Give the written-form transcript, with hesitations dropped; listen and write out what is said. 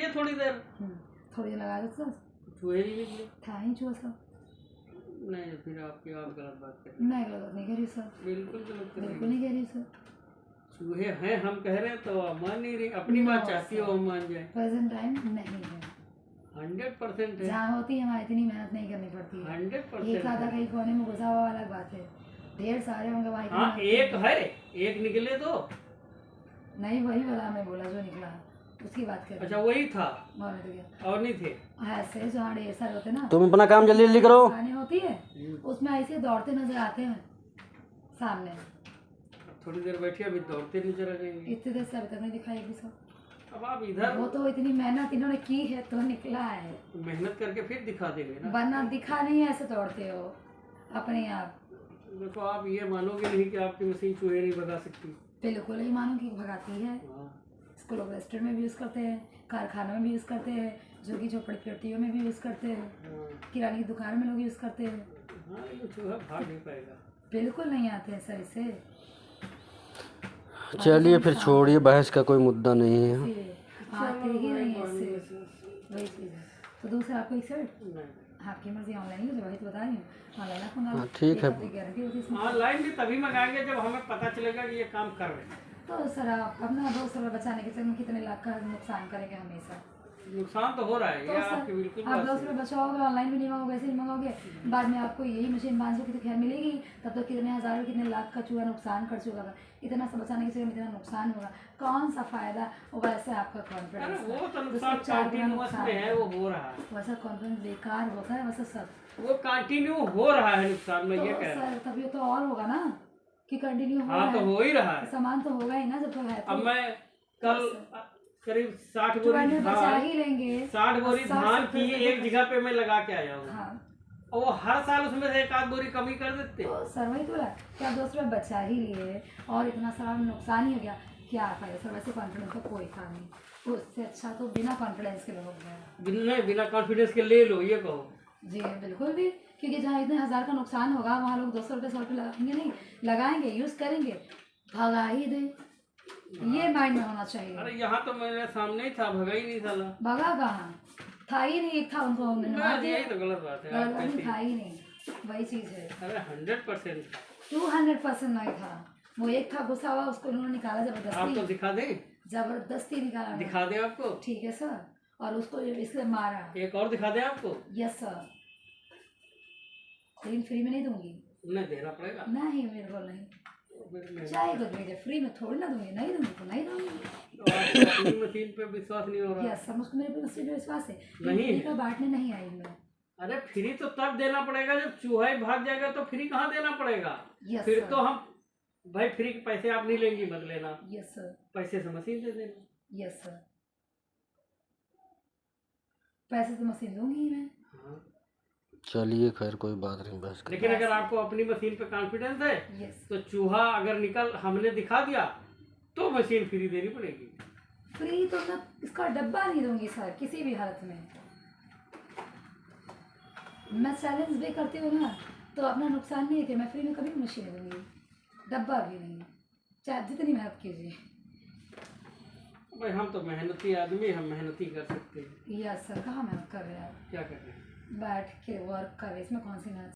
रखिए थोड़ी देर। थोड़ी देर लगा दो सर। चूहे नहीं निकले? था ही चूहा सर। नहीं फिर आप गलत बात कर रहे मैं गलत नहीं कह रही सर। बिल्कुल गलत कर बिल्कुल नहीं कह रही सर। चूहे हैं हम कह रहे हैं तो आप मान नहीं रही। अपनी बात चाहती हो हम मान जाए। प्रेजेंट टाइम नहीं है। 100% है। जहाँ होती है वहाँ इतनी मेहनत नहीं करनी पड़ती है। 100% एक आधा कहीं कोने में घुसा हुआ अलग बात है। ढेर सारे होंगे वहाँ। हाँ एक है, एक निकले तो नहीं, वही वाला मैं बोला जो निकला उसकी बात कर। अच्छा वही था और नहीं तो क्या। और नहीं थे ऐसे जहाँ ढेर सारे होते ना। तुम अपना काम जल्दी जल्दी करो। खाने होती है उसमें ऐसे दौड़ते नजर आते हैं सामने। थोड़ी देर बैठिए अभी दौड़ते नजर आ जाएंगे। इतने देर से अभी तक नहीं दिखाई भी सब। अब आप इधर वो तो इतनी मेहनत इन्होंने की है तो निकला है। मेहनत करके फिर दिखा देंगे ना। वरना दिखा नहीं है, ऐसे दौड़ते हो अपने आप। देखो आप ये मानोगे नहीं कि आपकी मशीन चूहे नहीं भगा सकती। बिल्कुल ही मानो कि भगाती है। इसको लोग रेस्टोरेंट में भी यूज़ करते हैं, कारखानों में भी यूज़ करते हैं, जो कि झोपड़ी पट्टियों में भी यूज़ करते हैं, किराने की दुकान में लोग यूज़ करते हैं। हाँ ये चूहा भाग नहीं पाएगा। बिल्कुल नहीं आते हैं सर इसे। चलिए फिर छोड़िए, बहस का कोई मुद्दा नहीं है। आते ही नहीं है इससे, वही चीज़ है। तो दूसरा आपको एक शर्ट आपकी मर्जी ऑनलाइन ही वही तो बता रही हूँ। ऑनलाइन आप मंगा ठीक है। गारंटी होती है इसमें। ऑनलाइन भी तभी मंगाएंगे जब हमें पता चलेगा कि ये काम कर रहे हैं। तो सर आप अपना $200 बचाने के चक्कर में कितने लाख का नुकसान करेंगे हमेशा। नुकसान तो हो रहा है। तो ये सर आपकी बिल्कुल आप बात $200 बचाओगे, ऑनलाइन भी नहीं मंगोगे, ऐसे नहीं मंगोगे, बाद में आपको यही मशीन 500 की तो खैर मिलेगी, तब तो कितने हज़ारों कितने लाख का चूहा नुकसान कर चुका था। इतना सा बचाने के चक्कर में इतना नुकसान होगा, कौन सा फायदा। वैसे आपका कॉन्फिडेंस वो तो नुकसान कंटिन्यूअस में है, वो हो रहा है। वैसा कॉन्फिडेंस बेकार होता है वैसे सब। वो कंटिन्यू हो रहा है नुकसान में, ये तो कह रहा सर तभी तो और होगा ना कि कंटिन्यू हो हाँ रहा तो है। हो ही रहा है। सामान तो होगा ही ना जब तक है तो। अब मैं कल करीब 60 बोरी 200 बचा धान ही लेंगे। 60 बोरी 80 धान की से एक जगह पे मैं लगा के आया हूँ। हाँ और वो हर साल उसमें से एक आध बोरी कमी कर देते। तो सर वही तो क्या $200 बचा ही लिए और इतना सारा नुकसान ही हो गया, क्या फायदा सर। वैसे कॉन्फिडेंस का कोई काम नहीं, उससे अच्छा तो बिना कॉन्फिडेंस के लोग हैं। बिना कॉन्फिडेंस के ले लो, ये कहो। जी बिल्कुल भी, क्योंकि जहाँ इतने हज़ार का नुकसान होगा वहाँ लोग $200 100 लगाएंगे नहीं, लगाएंगे यूज़ करेंगे, भगा ही दे। ये माइंड में होना चाहिए। अरे यहाँ तो मेरे सामने ही था, भगा ही नहीं साला। भगा कहाँ था ही नहीं, एक था उनको हमने मार दिया। यही तो गलत बात है। गलत था ही नहीं, वही चीज़ है। अरे 100% 200% नहीं था, वो एक था घुसा हुआ, उसको उन्होंने निकाला आपको जबरदस्ती। दिखा दे, जबरदस्ती निकाला दिखा दे आपको। ठीक है सर, और उसको इसलिए मारा। एक और दिखा दे आपको। यस सर, लेकिन फ्री में नहीं दूंगी। नहीं देना पड़ेगा। नहीं मेरे को नहीं चाहिए तो दीजिए, फ्री में थोड़ी ना दूंगी। नहीं दूंगी तो नहीं दूंगी। आपको अपनी मशीन पे विश्वास नहीं हो रहा। यस सर, मुझको मेरे पे मशीन पे विश्वास है। नहीं फ्री का बांटने नहीं आई मैं। अरे फ्री तो तब देना पड़ेगा जब चूहा ही भाग जाएगा, तो फ्री कहाँ देना पड़ेगा। यस फिर सर। तो हम भाई फ्री के पैसे आप नहीं लेंगी, मत लेना। Yes sir. पैसे से मशीन दे देना। यस सर, पैसे तो मशीन दूंगी ही मैं। हाँ। चलिए खैर कोई बात नहीं, बस। लेकिन अगर आपको अपनी मशीन पे कॉन्फिडेंस है यस, तो चूहा अगर निकल हमने दिखा दिया तो मशीन फ्री देनी पड़ेगी। फ्री तो मैं इसका डब्बा नहीं दूंगी सर, किसी भी हालत में। मैं चैलेंज भी करती हूँ ना, तो अपना नुकसान नहीं है कि मैं फ्री में कभी भी मशीन दूंगी, डब्बा भी नहीं, चाहे जितनी मेहनत कीजिए। भाई हम तो मेहनती आदमी, हम मेहनती कर सकते हैं। यस सर, कहाँ मेहनत कर रहे हैं आप? क्या कर रहे हैं? बैठ के वर्क कर रहे, इसमें कौन सी मेहनत